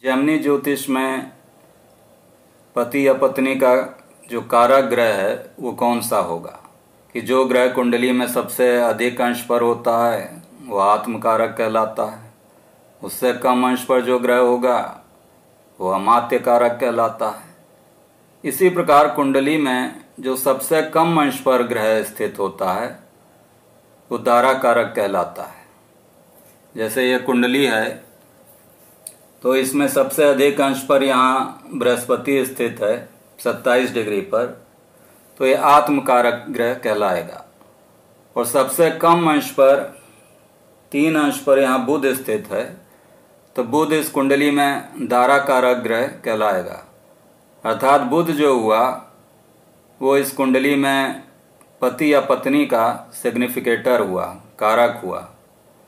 Gemini ज्योतिष में पति या पत्नी का जो कारक ग्रह है वो कौन सा होगा, कि जो ग्रह कुंडली में सबसे अधिक अंश पर होता है वो आत्म कारक कहलाता है, उससे कम अंश पर जो ग्रह होगा वो अमात्य कारक कहलाता है। इसी प्रकार कुंडली में जो सबसे कम अंश पर ग्रह स्थित होता है वो दारा कारक कहलाता है। जैसे ये कुंडली है तो इसमें सबसे अधिक अंश पर यहाँ बृहस्पति स्थित है 27 डिग्री पर, तो ये आत्मकारक ग्रह कहलाएगा। और सबसे कम अंश पर 3 अंश पर यहाँ बुध स्थित है, तो बुध इस कुंडली में दारा कारक ग्रह कहलाएगा। अर्थात बुध जो हुआ वो इस कुंडली में पति या पत्नी का सिग्निफिकेटर हुआ, कारक हुआ।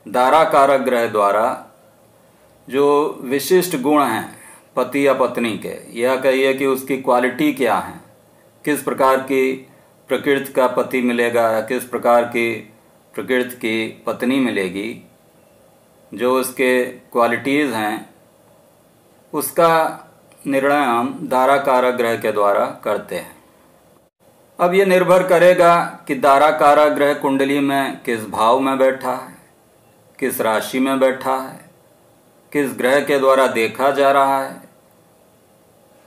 दारा कारक ग्रह द्वारा जो विशिष्ट गुण हैं पति या पत्नी के, यह कहिए कि उसकी क्वालिटी क्या है, किस प्रकार की प्रकृति का पति मिलेगा या किस प्रकार की प्रकृति की पत्नी मिलेगी, जो उसके क्वालिटीज़ हैं उसका निर्णय हम दारा कारक ग्रह के द्वारा करते हैं। अब ये निर्भर करेगा कि दारा कारक ग्रह कुंडली में किस भाव में बैठा है, किस राशि में बैठा है, किस ग्रह के द्वारा देखा जा रहा है,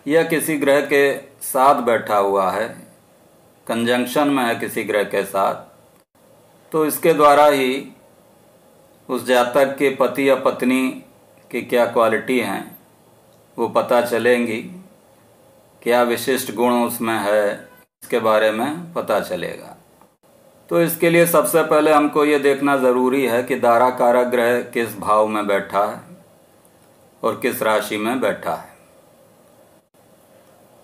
या किसी ग्रह के साथ बैठा हुआ है, कंजंक्शन में है किसी ग्रह के साथ, तो इसके द्वारा ही उस जातक के पति या पत्नी की क्या क्वालिटी हैं वो पता चलेंगी, क्या विशिष्ट गुण उसमें है इसके बारे में पता चलेगा। तो इसके लिए सबसे पहले हमको ये देखना ज़रूरी है कि दारा कारक ग्रह किस भाव में बैठा है और किस राशि में बैठा है।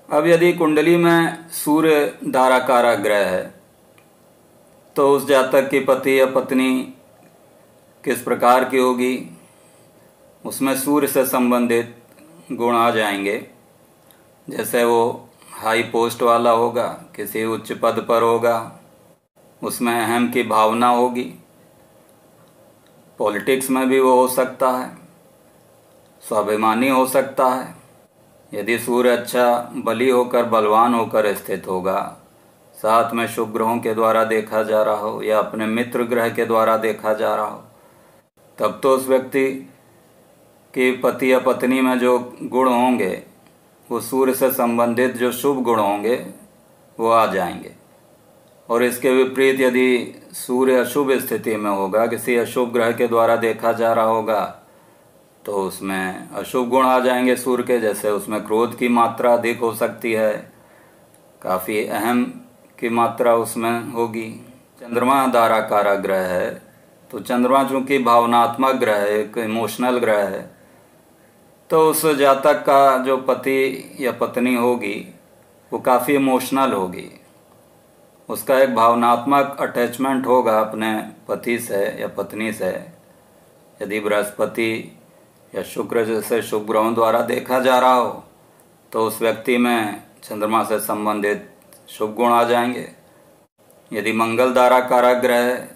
अब यदि कुंडली में सूर्य दारा कारक ग्रह है तो उस जातक की पति या पत्नी किस प्रकार की होगी, उसमें सूर्य से संबंधित गुण आ जाएंगे। जैसे वो हाई पोस्ट वाला होगा, किसी उच्च पद पर होगा, उसमें अहम की भावना होगी, पॉलिटिक्स में भी वो हो सकता है, स्वाभिमानी हो सकता है। यदि सूर्य अच्छा बली होकर बलवान होकर स्थित होगा, साथ में शुभ ग्रहों के द्वारा देखा जा रहा हो या अपने मित्र ग्रह के द्वारा देखा जा रहा हो, तब तो उस व्यक्ति की पति या पत्नी में जो गुण होंगे वो सूर्य से संबंधित जो शुभ गुण होंगे वो आ जाएंगे। और इसके विपरीत यदि सूर्य अशुभ स्थिति में होगा, किसी अशुभ ग्रह के द्वारा देखा जा रहा होगा, तो उसमें अशुभ गुण आ जाएंगे सूर्य के। जैसे उसमें क्रोध की मात्रा अधिक हो सकती है, काफ़ी अहम की मात्रा उसमें होगी। चंद्रमा दारा कारक ग्रह है, तो चंद्रमा चूँकि भावनात्मक ग्रह है, एक इमोशनल ग्रह है, तो उस जातक का जो पति या पत्नी होगी वो काफ़ी इमोशनल होगी, उसका एक भावनात्मक अटैचमेंट होगा अपने पति से या पत्नी से। यदि बृहस्पति या शुक्र जैसे शुभ ग्रहों द्वारा देखा जा रहा हो तो उस व्यक्ति में चंद्रमा से संबंधित शुभ गुण आ जाएंगे। यदि मंगल दारा कारक ग्रह है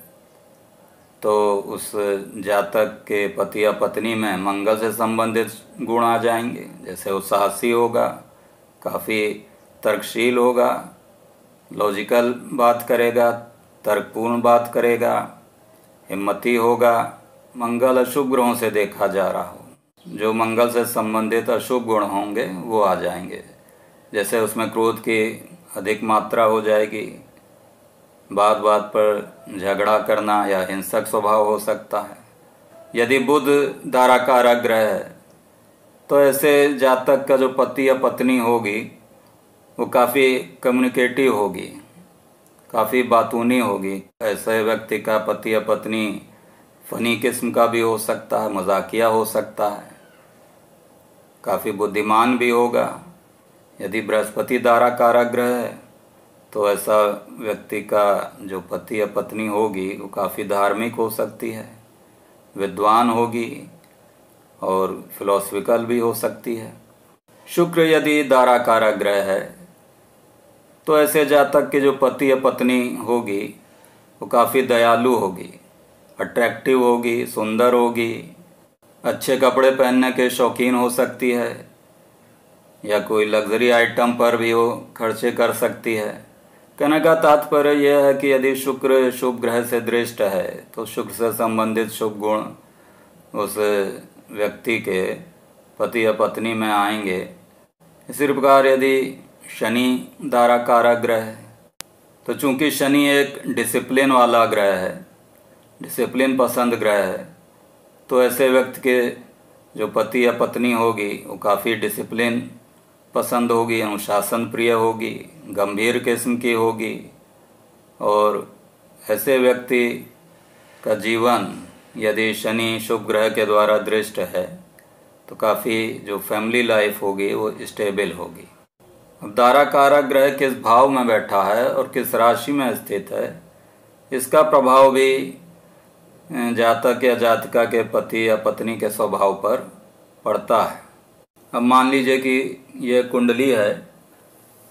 तो उस जातक के पति या पत्नी में मंगल से संबंधित गुण आ जाएंगे। जैसे वो साहसी होगा, काफ़ी तर्कशील होगा, लॉजिकल बात करेगा, तर्कपूर्ण बात करेगा, हिम्मती होगा। मंगल अशुभ ग्रहों से देखा जा रहा हो, जो मंगल से संबंधित अशुभ गुण होंगे वो आ जाएंगे। जैसे उसमें क्रोध की अधिक मात्रा हो जाएगी, बात बात पर झगड़ा करना या हिंसक स्वभाव हो सकता है। यदि बुध दारा कारक ग्रह है तो ऐसे जातक का जो पति या पत्नी होगी वो काफ़ी कम्युनिकेटिव होगी, काफ़ी बातूनी होगी। ऐसे व्यक्ति का पति या पत्नी फनी किस्म का भी हो सकता है, मजाकिया हो सकता है, काफ़ी बुद्धिमान भी होगा। यदि बृहस्पति दारा कारक ग्रह है तो ऐसा व्यक्ति का जो पति या पत्नी होगी वो काफ़ी धार्मिक हो सकती है, विद्वान होगी और फिलोसफिकल भी हो सकती है। शुक्र यदि दारा कारक ग्रह है तो ऐसे जातक के जो पति या पत्नी होगी वो काफ़ी दयालु होगी, अट्रैक्टिव होगी, सुंदर होगी, अच्छे कपड़े पहनने के शौकीन हो सकती है या कोई लग्जरी आइटम पर भी वो खर्चे कर सकती है। कहने का तात्पर्य यह है कि यदि शुक्र शुभ ग्रह से दृष्ट है तो शुक्र से संबंधित शुभ गुण उस व्यक्ति के पति या पत्नी में आएंगे। इसी प्रकार यदि शनि दारा कारक ग्रह है तो चूंकि शनि एक डिसिप्लिन वाला ग्रह है, डिसिप्लिन पसंद ग्रह है, तो ऐसे व्यक्ति के जो पति या पत्नी होगी वो काफ़ी डिसिप्लिन पसंद होगी, अनुशासन प्रिय होगी, गंभीर किस्म की होगी। और ऐसे व्यक्ति का जीवन यदि शनि शुभ ग्रह के द्वारा दृष्ट है तो काफ़ी जो फैमिली लाइफ होगी वो स्टेबल होगी। अब दारा कारक ग्रह किस भाव में बैठा है और किस राशि में स्थित है, इसका प्रभाव भी जातक या जातिका के पति या पत्नी के स्वभाव पर पड़ता है। अब मान लीजिए कि यह कुंडली है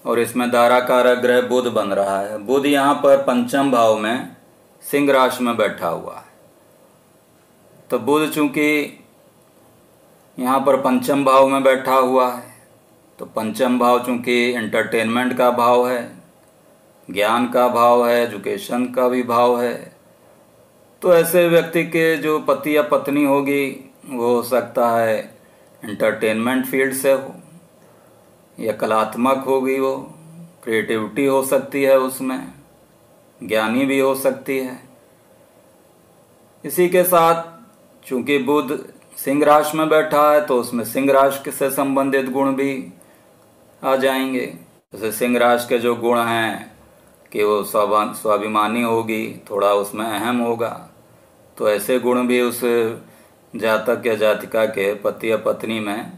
और इसमें दारा कारक ग्रह बुध बन रहा है। बुध यहाँ पर पंचम भाव में सिंह राशि में बैठा हुआ है। तो बुध चूंकि यहाँ पर पंचम भाव में बैठा हुआ है तो पंचम भाव चूंकि एंटरटेनमेंट का भाव है, ज्ञान का भाव है, एजुकेशन का भी भाव है, तो ऐसे व्यक्ति के जो पति या पत्नी होगी वो हो सकता है एंटरटेनमेंट फील्ड से हो या कलात्मक होगी, वो क्रिएटिविटी हो सकती है, उसमें ज्ञानी भी हो सकती है। इसी के साथ चूंकि बुध सिंह राशि में बैठा है तो उसमें सिंह राशि से संबंधित गुण भी आ जाएंगे। जैसे सिंह राशि के जो गुण हैं कि वो स्वाभिमानी होगी, थोड़ा उसमें अहम होगा, तो ऐसे गुण भी उस जातक या जातिका के पति या पत्नी में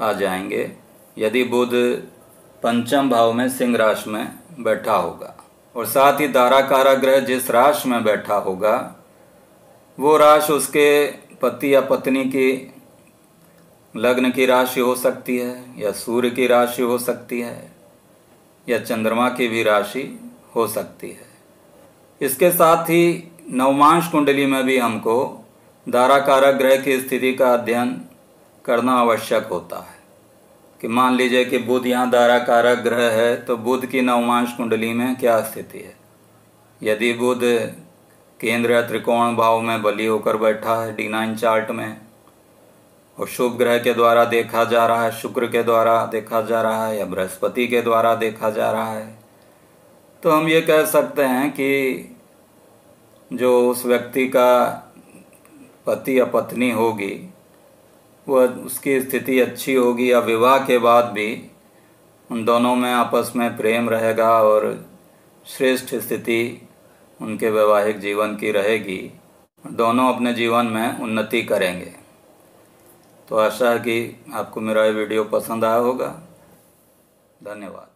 आ जाएंगे यदि बुध पंचम भाव में सिंह राशि में बैठा होगा। और साथ ही दारा कारक ग्रह जिस राशि में बैठा होगा वो राशि उसके पति या पत्नी की लग्न की राशि हो सकती है या सूर्य की राशि हो सकती है या चंद्रमा की भी राशि हो सकती है। इसके साथ ही नवमांश कुंडली में भी हमको दारा कारक ग्रह की स्थिति का अध्ययन करना आवश्यक होता है कि मान लीजिए कि बुध यहाँ दारा कारक ग्रह है तो बुध की नवमांश कुंडली में क्या स्थिति है। यदि बुध केंद्र या त्रिकोण भाव में बली होकर बैठा है D9 चार्ट में और शुभ ग्रह के द्वारा देखा जा रहा है, शुक्र के द्वारा देखा जा रहा है या बृहस्पति के द्वारा देखा जा रहा है, तो हम ये कह सकते हैं कि जो उस व्यक्ति का पति या पत्नी होगी वह उसकी स्थिति अच्छी होगी या विवाह के बाद भी उन दोनों में आपस में प्रेम रहेगा और श्रेष्ठ स्थिति उनके वैवाहिक जीवन की रहेगी। दोनों अपने जीवन में उन्नति करेंगे। तो आशा है कि आपको मेरा ये वीडियो पसंद आया होगा। धन्यवाद।